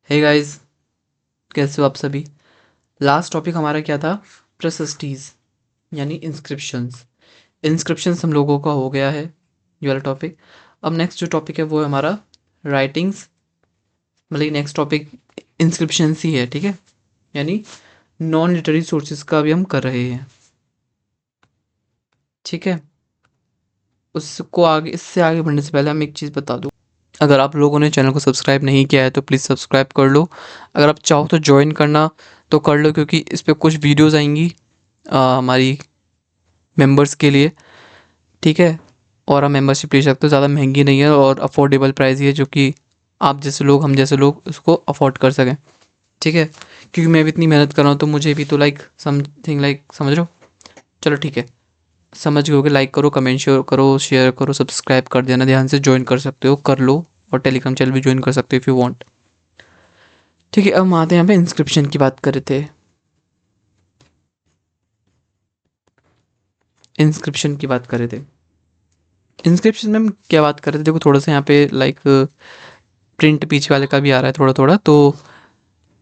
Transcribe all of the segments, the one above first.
Hey guys, कैसे हो आप सभी। लास्ट टॉपिक हमारा क्या था? प्रशस्तीज यानी इंस्क्रिप्शंस। इंस्क्रिप्शंस हम लोगों का हो गया है ये वाला टॉपिक। अब नेक्स्ट जो टॉपिक है वो है हमारा राइटिंग्स। मतलब नेक्स्ट टॉपिक इंस्क्रिप्शंस ही है, ठीक है। यानी नॉन लिटरेरी सोर्सेज का भी हम कर रहे हैं, ठीक है। उसको आगे, इससे आगे बढ़ने से पहले हम एक चीज़ बता दूँ। अगर आप लोगों ने चैनल को सब्सक्राइब नहीं किया है तो प्लीज़ सब्सक्राइब कर लो। अगर आप चाहो तो ज्वाइन करना तो कर लो, क्योंकि इस पे कुछ वीडियोस आएंगी हमारी मेंबर्स के लिए, ठीक है। और आप मेंबरशिप ले सकते हो, ज़्यादा महंगी नहीं है और अफोर्डेबल प्राइस ही है, जो कि आप जैसे लोग, हम जैसे लोग उसको अफोर्ड कर सकें, ठीक है। क्योंकि मैं भी इतनी मेहनत कर रहा हूँ तो मुझे भी तो लाइक समथिंग लाइक, समझ रहे हो। चलो ठीक है, समझ गए होगे। लाइक करो, कमेंट शेयर करो, सब्सक्राइब कर देना, ध्यान से ज्वाइन कर सकते हो, कर लो। और टेलीग्राम चैनल भी ज्वाइन कर सकते हो इफ़ यू वांट, ठीक है। अब हम आते हैं, यहाँ पे इंस्क्रिप्शन की बात कर रहे थे। इंस्क्रिप्शन की बात कर रहे थे। इंस्क्रिप्शन में हम क्या बात कर रहे थे? देखो थोड़ा सा यहाँ पे लाइक प्रिंट पीछे वाले का भी आ रहा है थोड़ा थोड़ा, तो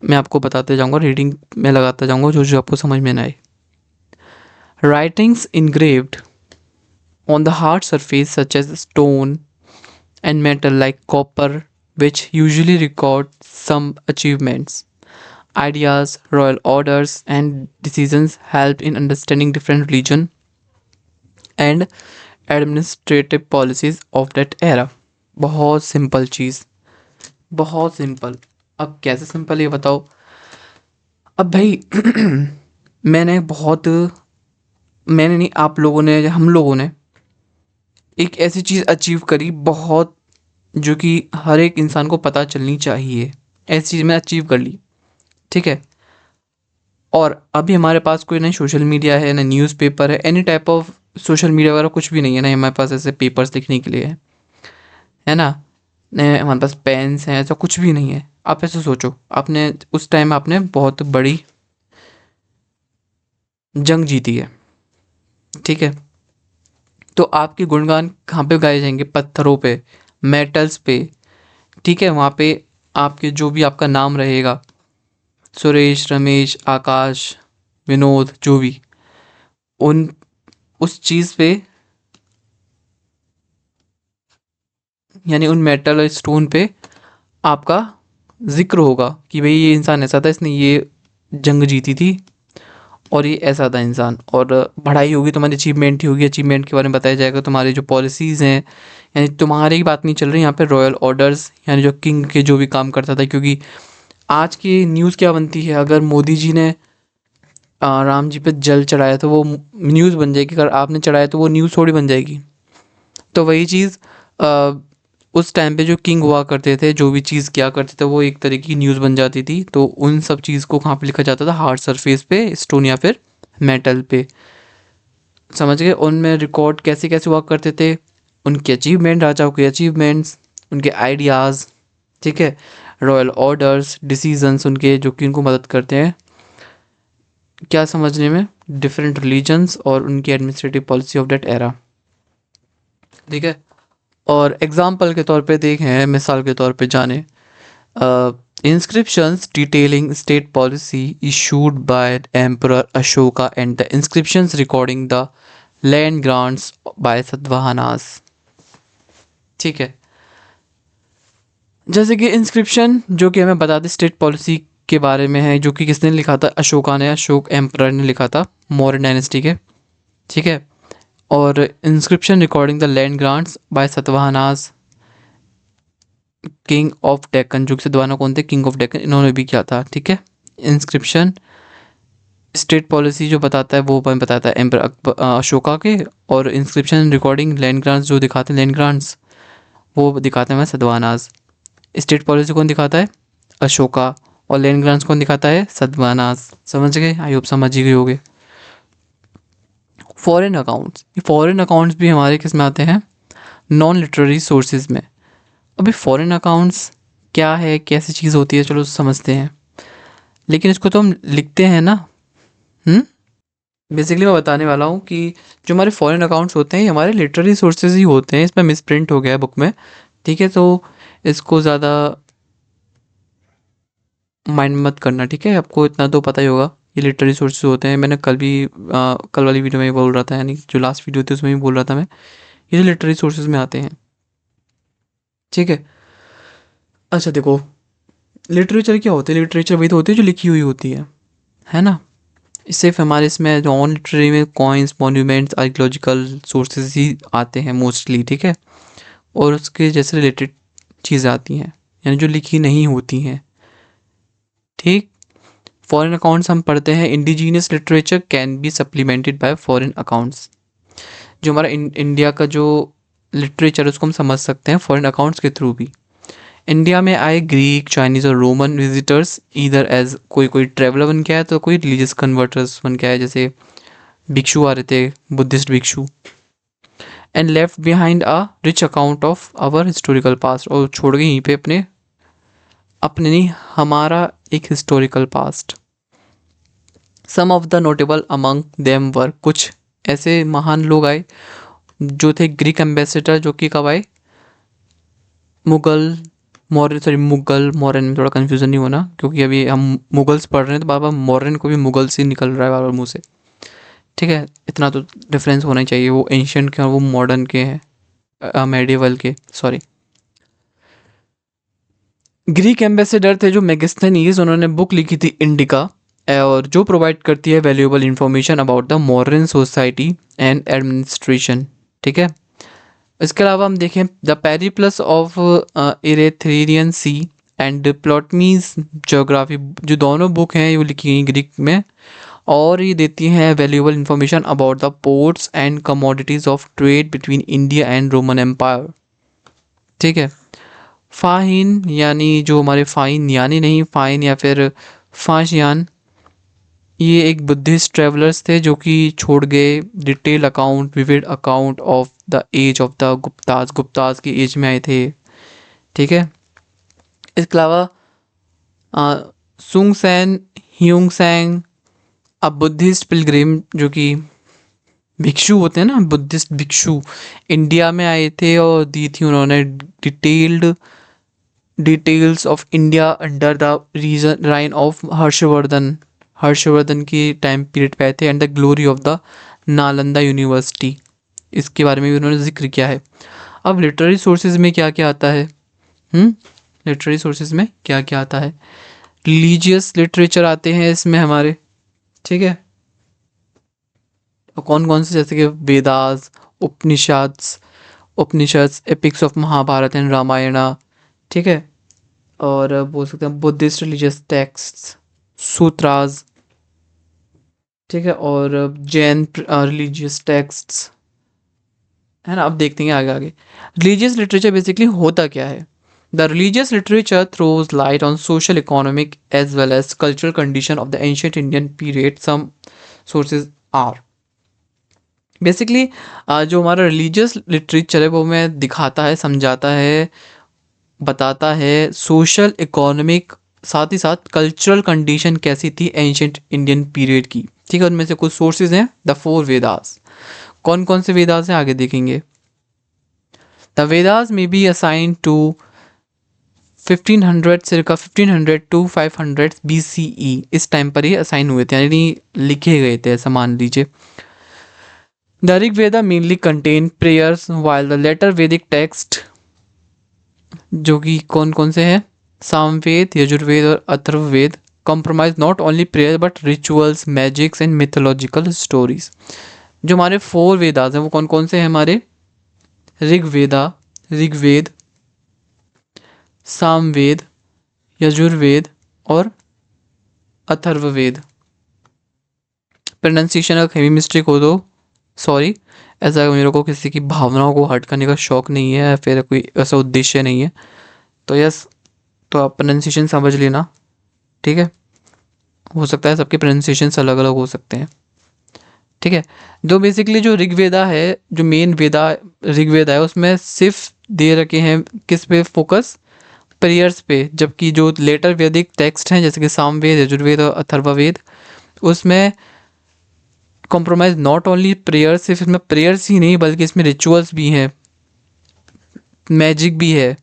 मैं आपको बताते जाऊँगा, रीडिंग में लगाता जाऊँगा जो जो आपको समझ में ना आए। Writings engraved on the hard surface such as stone and metal like copper, which usually record some achievements, ideas, royal orders and decisions, help in understanding different religion and administrative policies of that era। बहुत simple चीज़, बहुत simple. अब कैसे simple ये बताओ। अब भाई मैंने नहीं, आप लोगों ने, हम लोगों ने एक ऐसी चीज़ अचीव करी बहुत, जो कि हर एक इंसान को पता चलनी चाहिए। ऐसी चीज़ मैंने अचीव कर ली, ठीक है। और अभी हमारे पास कोई ना सोशल मीडिया है, ना न्यूज़पेपर है, any type of social media वगैरह कुछ भी नहीं है, ना हमारे पास ऐसे पेपर्स लिखने के लिए है ना, न हमारे पास पेन्स हैं, ऐसा कुछ भी नहीं है। आप ऐसे सोचो, आपने उस टाइम आपने बहुत बड़ी जंग जीती है, ठीक है। तो आपके गुणगान कहाँ पे गाए जाएंगे? पत्थरों पे, मेटल्स पे, ठीक है। वहाँ पे आपके जो भी आपका नाम रहेगा, सुरेश, रमेश, आकाश, विनोद, जो भी, उन उस चीज़ पे, यानी उन मेटल और स्टोन पे आपका जिक्र होगा कि भाई ये इंसान ऐसा था, इसने ये जंग जीती थी और ये ऐसा था इंसान। और बढ़ाई होगी, तुम्हारी अचीवमेंट ही होगी, अचीवमेंट के बारे में बताया जाएगा, तुम्हारी जो पॉलिसीज़ हैं। यानी तुम्हारी ही बात नहीं चल रही यहाँ पे, रॉयल ऑर्डर्स यानी जो किंग के जो भी काम करता था। क्योंकि आज की न्यूज़ क्या बनती है, अगर मोदी जी ने राम जी पे जल चढ़ाया तो वो न्यूज़ बन जाएगी, अगर आपने चढ़ाया तो वो न्यूज़ थोड़ी बन जाएगी। तो वही चीज़ उस टाइम पे जो किंग हुआ करते थे, जो भी चीज़ किया करते थे, वो एक तरीके की न्यूज़ बन जाती थी। तो उन सब चीज़ को कहाँ पे लिखा जाता था? हार्ड सरफेस पे, स्टोन या फिर मेटल पे, समझ गए। उनमें रिकॉर्ड कैसे कैसे हुआ करते थे? उनके अचीवमेंट, राजाओं के अचीवमेंट्स, उनके आइडियाज़, ठीक है। रॉयल ऑर्डर्स, डिसीजंस उनके, जो कि उनको मदद करते हैं क्या समझने में, डिफरेंट रिलीजन्स और उनकी administrative policy of that era, ठीक है। और एग्जाम्पल के तौर पे देखें, मिसाल के तौर पे जाने, inscriptions detailing state policy issued by Emperor Ashoka and the inscriptions recording the land grants by Satavahanas, ठीक है। जैसे कि इंस्क्रिप्शन जो कि हमें बताते स्टेट पॉलिसी के बारे में है, जो कि किसने लिखा था? अशोका ने, अशोक एम्परर ने लिखा था, मौर्य डायनेस्टी के, ठीक है। और inscription recording the land grants by Satavahanas, king of Deccan, जो कि सतवाहना कौन थे? किंग ऑफ डेक्कन, इन्होंने भी किया था, ठीक है। इंस्क्रिप्शन स्टेट पॉलिसी जो बताता है वो बताता है एम्पर अशोका के। और इंस्क्रिप्शन रिकॉर्डिंग लैंड ग्रांट्स जो दिखाते हैं, लैंड ग्रांट्स वो दिखाते हैं मैं सतवाहनास। स्टेट पॉलिसी कौन दिखाता है? अशोका। और लैंड ग्रांट्स कौन दिखाता है? सतवाहनास। समझ गए? आई होप समझ ही गए होगे। फॉरेन अकाउंट्स, ये फॉरेन अकाउंट्स भी हमारे किस में आते हैं? नॉन लिटरेरी सोर्सेज में। अभी फॉरेन अकाउंट्स क्या है, कैसी चीज़ होती है, चलो समझते हैं। लेकिन इसको तो हम लिखते हैं ना। बेसिकली मैं बताने वाला हूँ कि जो हमारे फॉरेन अकाउंट्स होते हैं ये हमारे लिटरेरी सोर्सेज ही होते हैं। इसमें मिसप्रिंट हो गया है बुक में, ठीक है। तो इसको ज़्यादा माइंड मत करना, ठीक है? आपको इतना तो पता ही होगा ये लिटरेरी सोर्सेज होते हैं। मैंने कल वाली वीडियो में बोल रहा था, यानी जो लास्ट वीडियो थी उसमें भी बोल रहा था मैं, ये लिटरेरी सोर्सेज में आते हैं, ठीक है? अच्छा देखो, लिटरेचर क्या होती है? लिटरेचर वही तो होती है जो लिखी हुई होती है ना? सिर्फ हमारे इसमें नॉन लिटरेरी में कॉइन्स, मॉन्यूमेंट्स, आर्कियोलॉजिकल सोर्सेज ही आते हैं मोस्टली, ठीक है? और उसके जैसे रिलेटेड चीज़ें आती हैं, यानी जो लिखी नहीं होती हैं, ठीक? फॉरेन अकाउंट्स हम पढ़ते हैं, indigenous literature can be supplemented bye foreign accounts. जो हमारा इंडिया का जो लिटरेचर है उसको हम समझ सकते हैं फॉरेन अकाउंट्स के थ्रू भी। इंडिया में आए ग्रीक, चाइनीज़ और रोमन विजिटर्स ईदर एज कोई कोई ट्रेवलर बन के आया, तो कोई रिलीजियस कन्वर्टर्स बन के आए, जैसे भिक्षु आ रहे थे, बुद्धिस्ट भिक्षु, and left behind a rich account of our historical past, और छोड़ गए यहीं पे अपने अपने नहीं, हमारा एक historical past. Some of the notable among them were, कुछ ऐसे महान लोग आए जो थे ग्रीक एम्बेसडर, जो कि कब आए? मुगल मुगल मौर्यन में थोड़ा कन्फ्यूजन नहीं होना, क्योंकि अभी हम मुगल्स पढ़ रहे हैं तो बार बार मौर्यन को भी मुगल से निकल रहा है बार बार मुँह से, ठीक है? इतना तो डिफरेंस होना ही चाहिए, वो एंशियंट के और वो मॉडर्न के हैं, मेडिवल के, सॉरी। ग्रीक एम्बेसडर थे जो मेगास्थनीज, उन्होंने बुक लिखी थी इंडिका, और जो प्रोवाइड करती है valuable information about the modern society and administration, ठीक है? इसके अलावा हम देखें the Periplus of Erythraean Sea and Ptolemy's geography, जो दोनों बुक हैं वो लिखी गई ग्रीक में, और ये देती हैं valuable information about the ports and commodities of trade between India and Roman Empire, ठीक है? फाहिन, यानी जो हमारे फाइन यानी नहीं, फाइन या फिर फाशियान, ये एक बुद्धिस्ट ट्रेवलर्स थे जो कि छोड़ गए detail account, vivid account of the age of the Guptas, Guptas की एज में आए थे, ठीक है? इसके अलावा सुंग सैन ह्यूंग सैंग, अ बुद्धिस्ट पिलग्रिम, जो कि भिक्षु होते हैं ना, बुद्धिस्ट भिक्षु, इंडिया में आए थे और दी थी उन्होंने detailed details of India under the reason reign of Harshvardhan, Harshvardhan की टाइम पीरियड पे आए थे, and the glory of the Nalanda university, इसके बारे में भी उन्होंने जिक्र किया है। अब लिटरेरी सोर्सेज में क्या क्या आता है? लिटरेरी सोर्सेज में क्या क्या आता है? रिलीजियस लिटरेचर आते हैं इसमें हमारे, ठीक है? कौन कौन से? जैसे कि Vedas, Upanishads, Upanishads, epics of Mahabharata and Ramayana, ठीक है? और बोल सकते हैं बुद्धिस्ट रिलीजियस टेक्स्ट्स, सूत्रास, ठीक है? और जैन रिलीजियस टेक्स्ट्स, है ना? अब देखते हैं आगे आगे। रिलीजियस लिटरेचर बेसिकली होता क्या है? The religious literature throws light on social, economic as well as cultural condition of the ancient Indian period. Some sources are basically, जो हमारा रिलीजियस लिटरेचर है वो हमें दिखाता है, समझाता है, बताता है सोशल, इकोनॉमिक, साथ ही साथ कल्चरल कंडीशन कैसी थी एंशियंट इंडियन पीरियड की, ठीक है? उनमें से कुछ सोर्सेज हैं द फोर वेदास। कौन कौन से वेदास हैं आगे देखेंगे। द वेदास में be assign to 1500, circa 1500 to 500 BCE, इस टाइम पर ये असाइन हुए थे, यानी लिखे गए थे, ऐसा मान लीजिए। The Rig Veda mainly contain prayers, while the later Vedic text, जो कि कौन कौन से हैं? सामवेद, यजुर्वेद और Atharvaveda, compromise not only prayer but rituals, magics and mythological stories. जो हमारे फोर वेदास हैं वो कौन कौन से हैं हमारे? ऋग्वेदा, ऋग्वेद, सामवेद, यजुर्वेद और अथर्ववेद। प्रोनाउंसिएशन अगर कहीं मिस्टेक हो तो सॉरी, ऐसा मेरे को किसी की भावनाओं को हर्ट करने का शौक नहीं है या फिर कोई ऐसा उद्देश्य नहीं है, तो यस, तो आप प्रोनाउंसिएशन समझ लेना, ठीक है? हो सकता है सबके प्रोनाउंसिएशन अलग अलग हो सकते हैं, ठीक है? जो बेसिकली जो ऋग्वेदा है, जो मेन वेदा ऋग्वेदा है, उसमें सिर्फ दे रखे हैं किस पे फोकस? प्रेयर्स पे, जबकि जो लेटर वैदिक टेक्स्ट हैं जैसे कि सामवेद, यजुर्वेद और अथर्ववेद, उसमें कॉम्प्रोमाइज़ नॉट ओनली प्रेयर्स, सिर्फ इसमें प्रेयर्स ही नहीं बल्कि इसमें रिचुअल्स भी हैं, मैजिक भी है,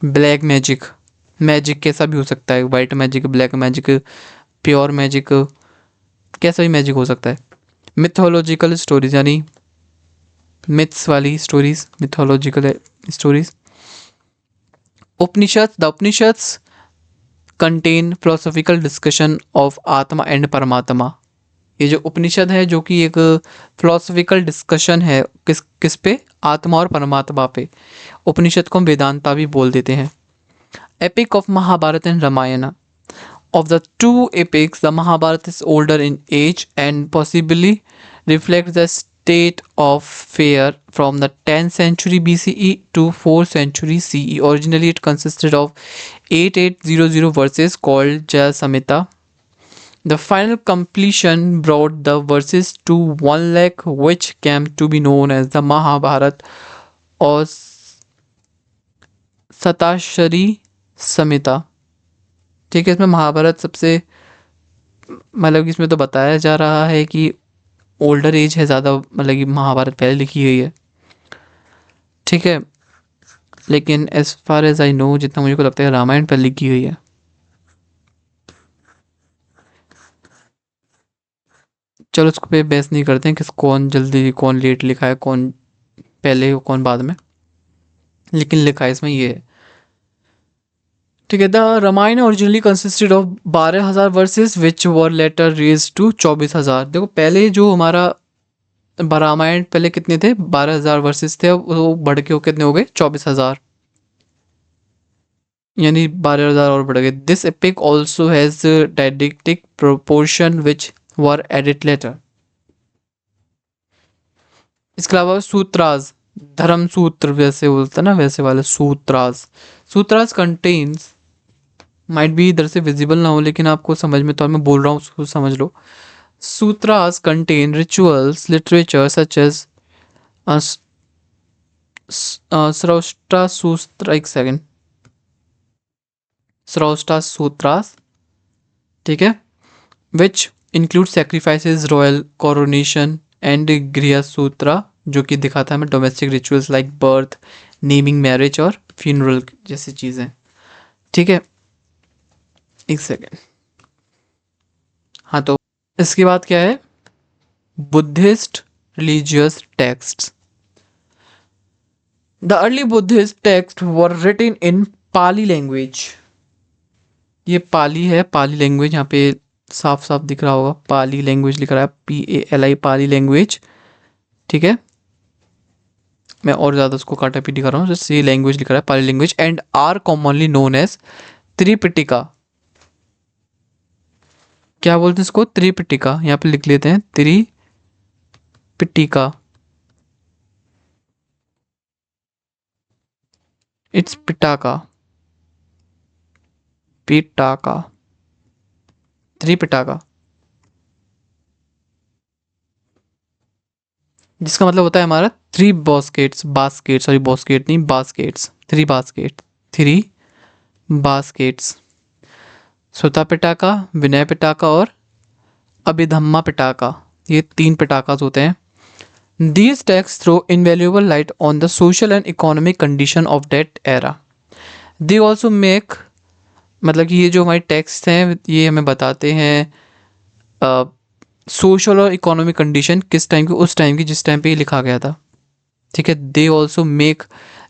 ब्लैक मैजिक, मैजिक कैसा भी हो सकता है, white magic, black magic, pure magic, कैसा भी मैजिक हो सकता है। मिथोलॉजिकल स्टोरीज यानी मिथ्स वाली stories, mythological stories. Upanishads contain philosophical discussion of आत्मा एंड परमात्मा। ये जो उपनिषद है जो कि एक फिलोसॉफिकल डिस्कशन है किस किस पे, आत्मा और परमात्मा पे। उपनिषद को हम वेदांता भी बोल देते हैं। Epic of Mahabharata and Ramayan. Of the two epics, the Mahabharata is older in age and possibly reflects the state of fair from the 10th century BCE to 4th century CE. Originally, it consisted of 8800 verses called Jaya Samhita. The final completion brought the verses to 1 lakh, which came to be known as the Mahabharata or Satashari Samhita. ठीक है, इसमें महाभारत सबसे, मतलब कि इसमें तो बताया जा रहा है कि ओल्डर एज है ज़्यादा, मतलब कि महाभारत पहले लिखी गई है। ठीक है, लेकिन as far as I know, जितना मुझे को लगता है रामायण पहले लिखी गई है। चलो उसको पे बहस नहीं करते हैं किस कौन जल्दी कौन लेट लिखा है, कौन पहले कौन बाद में, लेकिन लिखा है इसमें ये है। ठीक है, the Ramayan originally consisted of 12,000 verses which were later raise to 24,000। देखो पहले जो हमारा रामायण पहले कितने थे, 12,000 वर्सेस थे, अब वो बढ़ के कितने हो गए, 24,000, यानी 12,000 और बढ़ गए। This epic also has didactic proportion which were added later. इसके अलावा सूत्रास, धर्म सूत्र वैसे बोलता ना, वैसे वाले सूत्रास। सूत्रास कंटेन्स, माइट भी इधर से विजिबल ना हो लेकिन आपको समझ में, तो मैं बोल रहा हूँ उसको समझ लो। Sutras contain rituals literature such as Shrauta sutra, एक सेकेंड, स्रष्टा सूत्रास, ठीक है, which include sacrifices, royal coronation and Griha sutra, जो कि दिखाता है हमें domestic rituals like birth, naming, marriage और फ्यूनरल जैसी चीज़ें। ठीक है, एक सेकेंड। हाँ, तो इसके बाद क्या है, Buddhist religious texts. The early Buddhist text were written in Pali language. ये पाली है, पाली लैंग्वेज, यहाँ पे साफ साफ दिख रहा होगा पाली लैंग्वेज लिख रहा है, PALI, पाली लैंग्वेज। ठीक है, मैं और ज़्यादा उसको काटा पीटी कर रहा हूँ, जैसे ये लैंग्वेज लिख रहा है Pali language, and are commonly known as Tripitaka. क्या बोलते हैं इसको, त्रिपिटिका, यहाँ पे लिख लेते हैं त्रिपिटिका। इट्स पिटाका, पिटाका, त्रिपिटाका, जिसका मतलब होता है हमारा three baskets, basket, sorry basket नहीं, baskets, three basket, three baskets. Sutta Pitaka, विनय पिटाका और अभिधम्मा पिटाका, ये 3 पिटाकास होते हैं। These texts throw invaluable light on the social and economic condition of that era. They also make, मतलब कि ये जो हमारे टेक्स्ट हैं ये हमें बताते हैं सोशल और इकोनॉमिक कंडीशन किस टाइम की, उस टाइम की जिस टाइम पे ये लिखा गया था। ठीक है, दे ऑल्सो मेक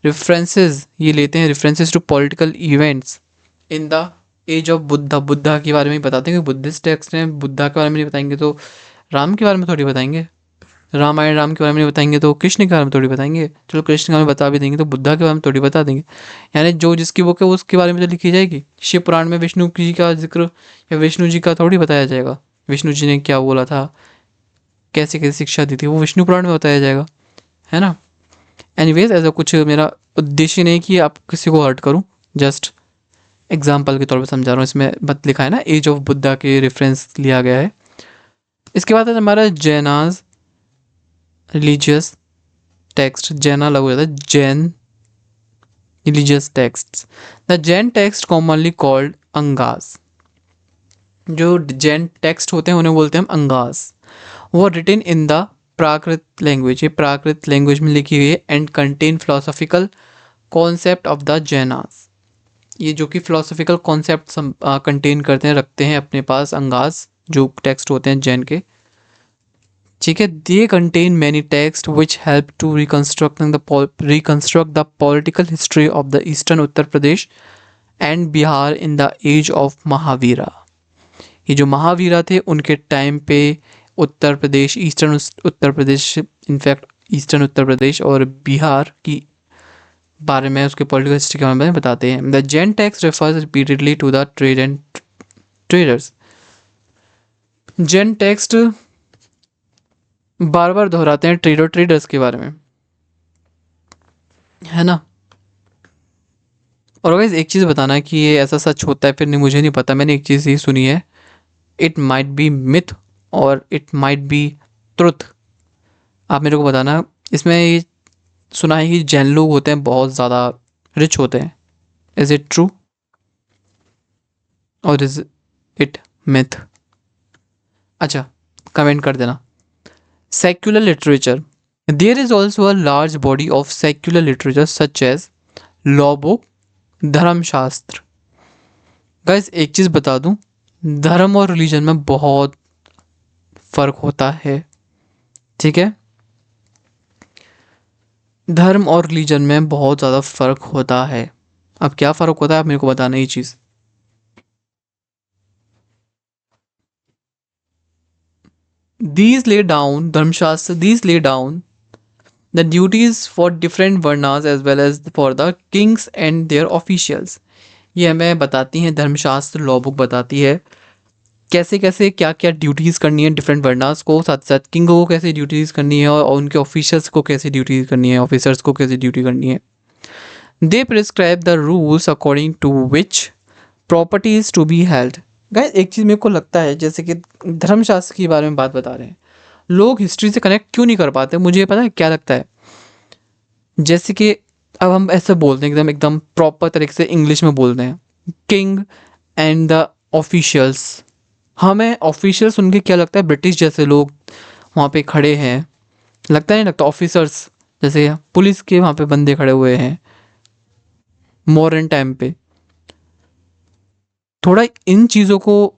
रेफरेंसेस, ये लेते हैं references to political events in the age of Buddha. Buddha के बारे में बताते हैं कि बुद्धिस्ट टेक्स्ट हैं, बुद्धा के बारे में नहीं बताएंगे तो राम के बारे में थोड़ी बताएंगे, रामायण राम के बारे में नहीं बताएंगे तो कृष्ण के बारे में थोड़ी बताएंगे, चलो कृष्ण के बारे में बता भी देंगे तो बुद्धा के बारे में थोड़ी बता देंगे। यानी जो जिसकी बुक है उसके बारे में तो लिखी जाएगी। शिव पुराण में विष्णु जी का जिक्र या विष्णु जी का थोड़ी बताया जाएगा, विष्णु जी ने क्या बोला था, कैसे कैसे शिक्षा दी थी, वो विष्णु पुराण में बताया जाएगा, है ना। एनीवेज, ऐसा कुछ मेरा उद्देश्य नहीं कि आप किसी को हर्ट करूँ, जस्ट एग्जाम्पल के तौर पर समझा रहा हूँ। इसमें बत लिखा है ना एज ऑफ बुद्धा के रेफरेंस लिया गया है। इसके बाद है हमारा जैनाज रिलीजियस टेक्स्ट, जैना लग जाता है, Jain religious text. The Jain text commonly called angas, जो जैन टेक्स्ट होते हैं उन्हें बोलते हैं हम अंगास। वो written in the Prakrit language, ये प्राकृत लैंग्वेज में लिखी हुई है, and contain philosophical concept of the Jainas. ये जो कि फिलोसॉफिकल कॉन्सेप्ट कंटेन करते हैं, रखते हैं अपने पास अंगास, जो टेक्स्ट होते हैं जैन के। ठीक है, they contain many text which help to reconstruct the political history of the eastern Uttar Pradesh and Bihar in the age of Mahavira. ये जो महावीरा थे उनके टाइम पे Uttar Pradesh, eastern Uttar Pradesh, in fact eastern Uttar Pradesh और बिहार की बारे में, उसके पॉलिटिकल हिस्ट्री के बारे में बताते हैं। The Jain text refers repeatedly to the trade and traders. Jain text बार बार दोहराते हैं ट्रेड और ट्रेडर्स के बारे में, है ना। और गाइस एक चीज़ बताना है कि ये ऐसा सच होता है फिर नहीं, मुझे नहीं पता, मैंने एक चीज़ ये सुनी है, इट माइट बी मिथ और इट माइट बी ट्रुथ। आप मेरे को बताना। इसमें ये सुना है कि जैन लोग होते हैं बहुत ज़्यादा रिच होते हैं, इज इट ट्रू और इज इट मिथ? अच्छा, कमेंट कर देना। Secular literature, there is also a large body of secular literature such as law book, Dharmashastra. Guys एक चीज़ बता दूं, धर्म और रिलीजन में बहुत फ़र्क होता है, ठीक है। धर्म और रिलीजन में बहुत ज़्यादा फ़र्क होता है। अब क्या फ़र्क होता है आप मेरे को बताना ये चीज़। These lay down the duties for different varnas as well as for the kings and their officials। ये हमें बताती हैं धर्मशास्त्र, लॉ बुक बताती है कैसे कैसे क्या क्या ड्यूटीज़ करनी है डिफरेंट वर्नास को, साथ साथ किंग को कैसे ड्यूटीज़ करनी है और उनके ऑफिशियल्स को कैसे ड्यूटीज़ करनी है, ऑफिसर्स को कैसे ड्यूटी करनी है। They prescribe the rules according to which property is to be held. Guys एक चीज़ मेरे को लगता है, जैसे कि धर्मशास्त्र के बारे में बात बता रहे हैं, लोग हिस्ट्री से कनेक्ट क्यों नहीं कर पाते, मुझे पता है क्या लगता है। जैसे कि अब हम ऐसे बोलते हैं एकदम एकदम प्रॉपर तरीके से इंग्लिश में बोलते हैं, किंग एंड द ऑफिशियल्स। हमें ऑफिशियल सुन के क्या लगता है, ब्रिटिश जैसे लोग वहाँ पे खड़े हैं, लगता नहीं लगता। ऑफिसर्स जैसे पुलिस के वहाँ पे बंदे खड़े हुए हैं मॉडर्न टाइम पे। थोड़ा इन चीज़ों को,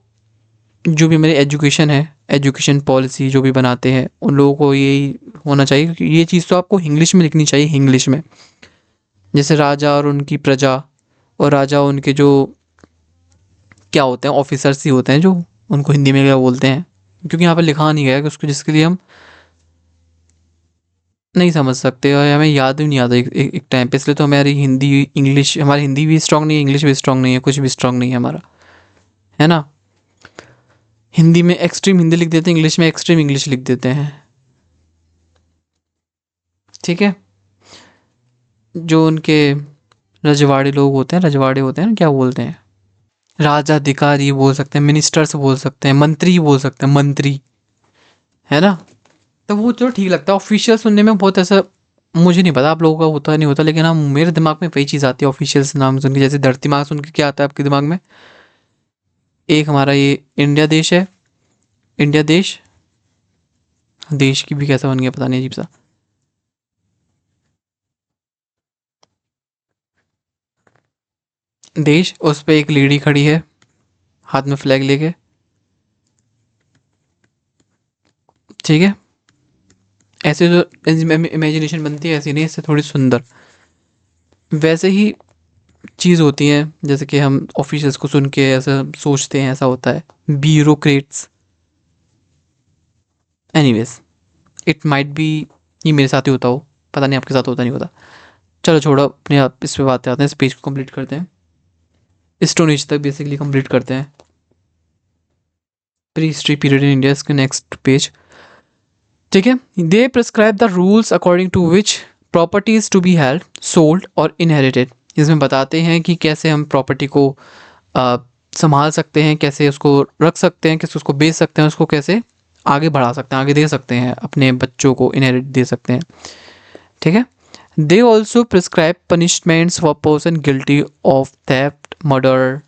जो भी मेरी एजुकेशन है, एजुकेशन पॉलिसी जो भी बनाते हैं उन लोगों को यही होना चाहिए कि ये चीज़ तो आपको इंग्लिश में लिखनी चाहिए, इंग्लिश में। जैसे राजा और उनकी प्रजा, और राजा उनके जो क्या होते हैं, ऑफिसर्स ही होते हैं, जो उनको हिंदी में क्या बोलते हैं, क्योंकि यहाँ पे लिखा नहीं गया कि उसको, जिसके लिए हम नहीं समझ सकते और हमें याद भी नहीं आता एक टाइम पे। इसलिए तो हमारी हिंदी इंग्लिश, हमारी हिंदी भी स्ट्रांग नहीं है, इंग्लिश भी स्ट्रांग नहीं है, कुछ भी स्ट्रांग नहीं है हमारा, है ना। हिंदी में एक्सट्रीम हिंदी लिख देते हैं, इंग्लिश में एक्सट्रीम इंग्लिश लिख देते हैं, ठीक है। जो उनके रजवाड़े लोग होते हैं, रजवाड़े होते हैं ना, क्या बोलते हैं, राजा अधिकारी बोल सकते हैं, मिनिस्टर्स बोल सकते हैं, मंत्री बोल सकते हैं, मंत्री, है ना। तो वो चलो ठीक लगता है। ऑफिशियल सुनने में बहुत ऐसा, मुझे नहीं पता आप लोगों का होता नहीं होता, लेकिन हाँ मेरे दिमाग में वही चीज़ आती है ऑफिशियल्स नाम सुन के। जैसे धरती माँ सुन के क्या आता है आपके दिमाग में? एक हमारा ये इंडिया देश है, इंडिया देश, देश की भी कैसा बन गया पता नहीं, अजीब सा। देश, उस पे एक लेडी खड़ी है हाथ में फ्लैग लेके, ठीक है। ऐसे जो इमेजिनेशन बनती है ऐसी नहीं, इससे थोड़ी सुंदर वैसे ही चीज़ होती है। जैसे कि हम ऑफिशियल्स को सुन के ऐसा सोचते हैं, ऐसा होता है, bureaucrats. Anyways, it might be, ये मेरे साथ ही होता हो, पता नहीं आपके साथ होता नहीं होता। चलो छोड़ो, अपने आप इस पे बात आते हैं, इस पेज को कंप्लीट करते हैं, स्टोन एज तक बेसिकली कंप्लीट करते हैं। Prehistory period in India, इसके नेक्स्ट पेज, ठीक है। They prescribe the rules according to which property is to be held, sold और इनहेरिटेड। इसमें बताते हैं कि कैसे हम प्रॉपर्टी को संभाल सकते हैं, कैसे उसको रख सकते हैं, कैसे उसको बेच सकते हैं, उसको कैसे आगे बढ़ा सकते हैं, आगे दे सकते हैं, अपने बच्चों को इनहेरिट दे सकते हैं, ठीक है। They also prescribe punishments for person guilty of theft, murder.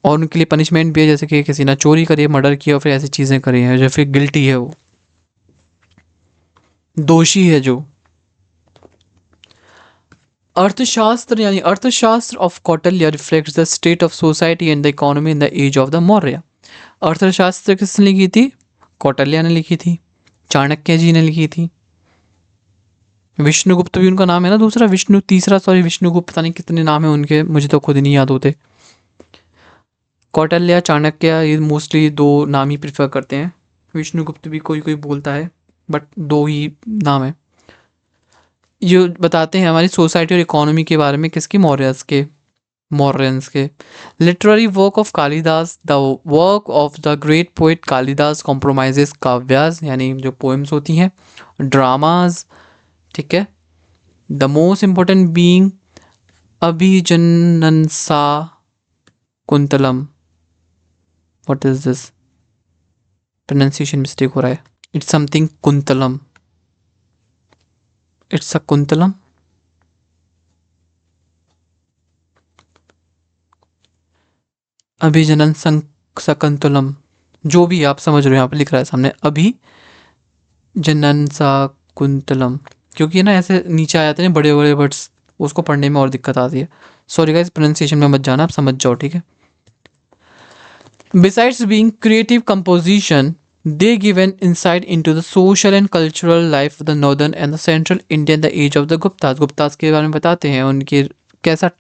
और उनके लिए पनिशमेंट भी है, जैसे कि किसी ने चोरी करी है, मर्डर किया, और फिर ऐसी चीज़ें करी हैं, जो फिर गिल्टी है, वो दोषी है जो। अर्थशास्त्र यानी Arthashastra of Kautilya reflects the state of society and the economy in the age of the Maurya. Arthashastra किसने लिखी थी? कौटिल्य ने लिखी थी, चाणक्य जी ने लिखी थी। विष्णुगुप्त भी उनका नाम है ना, दूसरा विष्णु, तीसरा सॉरी विष्णुगुप्त, पता नहीं कितने नाम है उनके, मुझे तो खुद नहीं याद होते। कौटिल्य, चाणक्य, ये मोस्टली दो नाम ही प्रेफर करते हैं। विष्णुगुप्त भी कोई कोई बोलता है, बट दो ही नाम है। ये बताते हैं हमारी सोसाइटी और इकोनॉमी के बारे में, किसकी? मौर्यंस के। Literary work of Kalidasa, the work of the great poet Kalidasa compromises kavyas, यानी जो पोएम्स होती हैं, ड्रामाज, ठीक है। The most important being Abhijnanashakuntalam. What is this? Pronunciation mistake हो रहा है। It's something Kuntalam, it's a Kuntalam. Abhijnana Shakuntalam, जो भी आप समझ रहे हो, यहाँ पे लिख रहा है सामने अभिजनन कुंतलम, क्योंकि ना ऐसे नीचे आ जाते हैं बड़े बड़े वर्ड्स, उसको पढ़ने में और दिक्कत आती है। सॉरी गाइस, प्रोनाउंसिएशन में मत जाना, आप समझ जाओ, ठीक है। Besides being creative composition, they give an insight into the social and cultural life of the northern and the central India in the age of the Guptas। Guptas के बारे में बताते हैं, उनके कैसा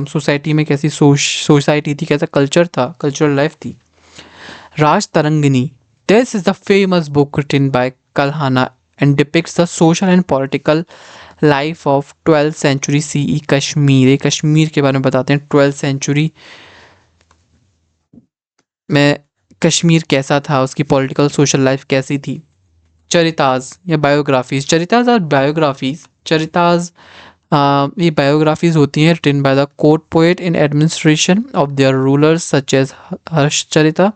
सोसाइटी में कैसी सोसाइटी थी, कैसा कल्चर था, कल्चरल लाइफ थी। Rajatarangini, this is the famous book written by Kalhana and depicts the social and political life of 12th century CE Kashmir. ये कश्मीर के बारे में बताते हैं, 12th century में कश्मीर कैसा था, उसकी पॉलिटिकल सोशल लाइफ कैसी थी। चरिताज या बायोग्राफीज, चरिताज और बायोग्राफीज, चरिताज ये बायोग्राफीज होती हैं written by the court poet in administration of their rulers such as Harshacharita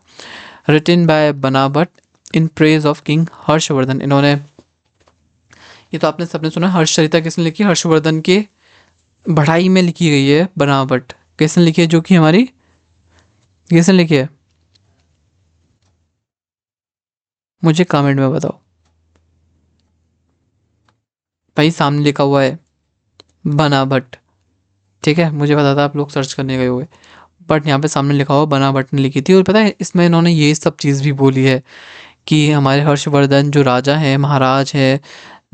written by Banabhatta in praise of king Harshavardhana. इन्होंने, ये तो आपने सबने सुना, हर्षचरिता किसने लिखी? हर्षवर्धन के बढ़ाई में लिखी गई है। बनावट किसने लिखी है? जो कि हमारी, किसने लिखी है? मुझे कमेंट में बताओ भाई, सामने लिखा हुआ है बनावट, ठीक है। मुझे पता था आप लोग सर्च करने गए हुए, बट यहाँ पे सामने लिखा हुआ बनावट ने लिखी थी। और पता है इसमें इन्होंने ये सब चीज़ भी बोली है कि हमारे हर्षवर्धन जो राजा हैं, महाराज हैं,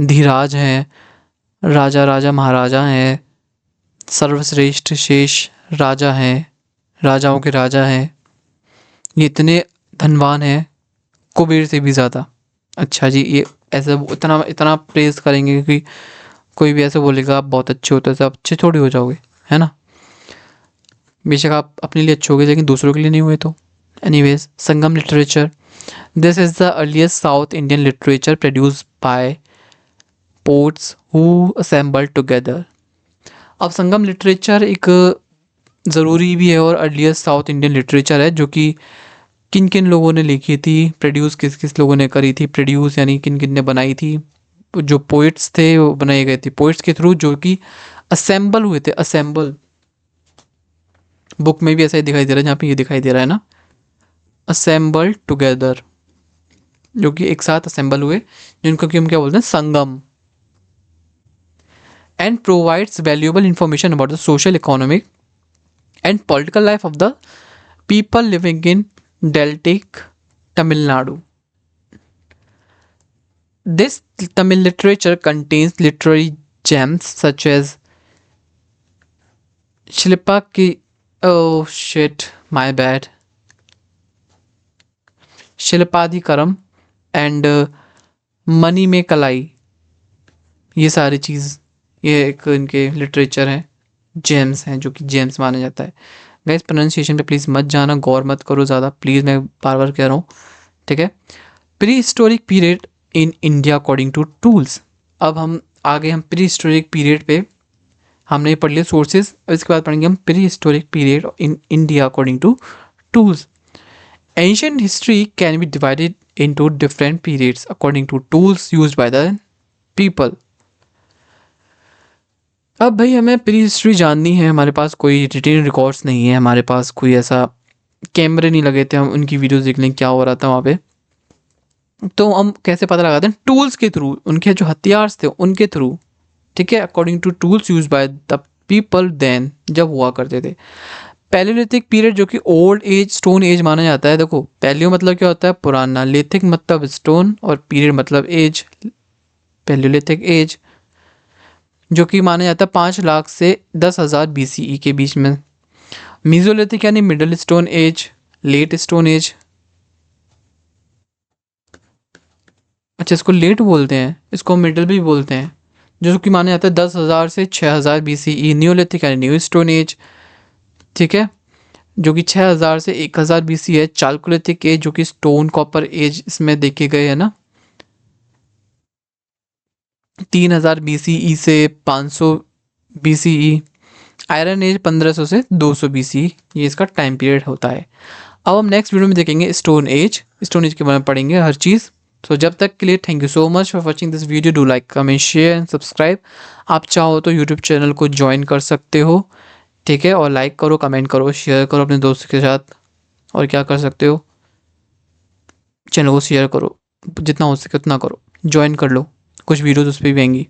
धीराज हैं, राजा राजा महाराजा हैं, सर्वश्रेष्ठ शेष राजा हैं, राजाओं के राजा हैं, ये इतने धनवान हैं, कुबेर से भी ज़्यादा। अच्छा जी, ये ऐसे इतना इतना प्रेज करेंगे कि कोई भी ऐसे बोलेगा आप बहुत अच्छे होते, तो आप अच्छे थोड़ी हो जाओगे, है ना। बेशक आप अपने लिए अच्छे हो गए, लेकिन दूसरों के लिए नहीं हुए तो। Anyways, Sangam literature, this is the earliest South Indian literature produced by poets who assembled together. अब संगम लिटरेचर एक ज़रूरी भी है और अर्लीस्ट साउथ इंडियन लिटरेचर है, जो कि किन किन लोगों ने लिखी थी, प्रोड्यूस किस किस लोगों ने करी थी, प्रोड्यूस यानी किन किन ने बनाई थी। जो पोइट्स थे वो बनाए गए थे पोइट्स के थ्रू, जो कि असेंबल हुए थे। असेंबल बुक में भी ऐसा ही दिखाई दे रहा है, जहाँ पे ये दिखाई दे रहा है ना, असेंबल टुगेदर, जो कि एक साथ असेंबल हुए, जिनको कि हम क्या बोलते हैं, Sangam. And provides valuable information about the social, economic and political life of the people living in deltaic Tamil Nadu. This Tamil literature contains literary gems such as Shilpa ki, oh shit, my bad, Silappadikaram and Manimekalai. ये सारी चीज़, ये एक इनके literature हैं, James हैं, जो कि James माना जाता है। गाइस, प्रोनाउंसिएशन पे प्लीज़ मत जाना, गौर मत करो ज़्यादा, प्लीज़, मैं बार बार कह रहा हूँ, ठीक है। Pre historic period in India according to tools. अब हम आगे, हम प्री हिस्टोरिक पीरियड पे हमने पढ़ लिया सोर्सेज, और इसके बाद पढ़ेंगे हम pre historic period in India according to tools. Ancient history can be divided into different periods according to tools used by the people. अब भाई हमें प्री हिस्ट्री जाननी है, हमारे पास कोई रिटेन रिकॉर्ड्स नहीं है, हमारे पास कोई ऐसा कैमरे नहीं लगे थे हम उनकी वीडियोस देख लें क्या हो रहा था वहाँ पे, तो हम कैसे पता लगाते हैं? टूल्स के थ्रू, उनके जो हथियार थे उनके थ्रू, ठीक है, according to tools use by the people then, जब हुआ करते थे। पैलियोलिथिक पीरियड जो कि ओल्ड एज स्टोन एज माना जाता है। देखो पैलियो मतलब क्या होता है पुराना, लिथिक मतलब स्टोन और पीरियड मतलब एज। पैलियोलिथिक एज जो कि माना जाता है 5 लाख से 10,000 BCE के बीच में। मीजोलिथिक यानी middle stone age, late stone age. अच्छा इसको लेट बोलते हैं, इसको मिडिल भी बोलते हैं, जो कि माना जाता है 10,000 से 6,000 BCE। न्यूलिथिक यानी न्यू स्टोन एज, ठीक है, जो कि 6,000 से 1,000 BC है। चालकोलिथिक एज जो कि स्टोन कॉपर एज इसमें देखे गए है ना, 3,000 BCE से 500 BCE। आयरन एज 1500 से 200 BCE, ये इसका टाइम पीरियड होता है। अब हम नेक्स्ट वीडियो में देखेंगे स्टोन एज, स्टोन एज के बारे में पढ़ेंगे हर चीज़। तो जब तक के लिए thank you so much for watching this video. Do like comment share and subscribe. आप चाहो तो यूट्यूब चैनल को ज्वाइन कर सकते हो, ठीक है, और लाइक करो, कमेंट करो, शेयर करो अपने दोस्त के साथ। और क्या कर सकते हो, चैनल को शेयर करो, जितना हो सके उतना करो, ज्वाइन कर लो, कुछ वीडियोस उस पर भी आएंगी।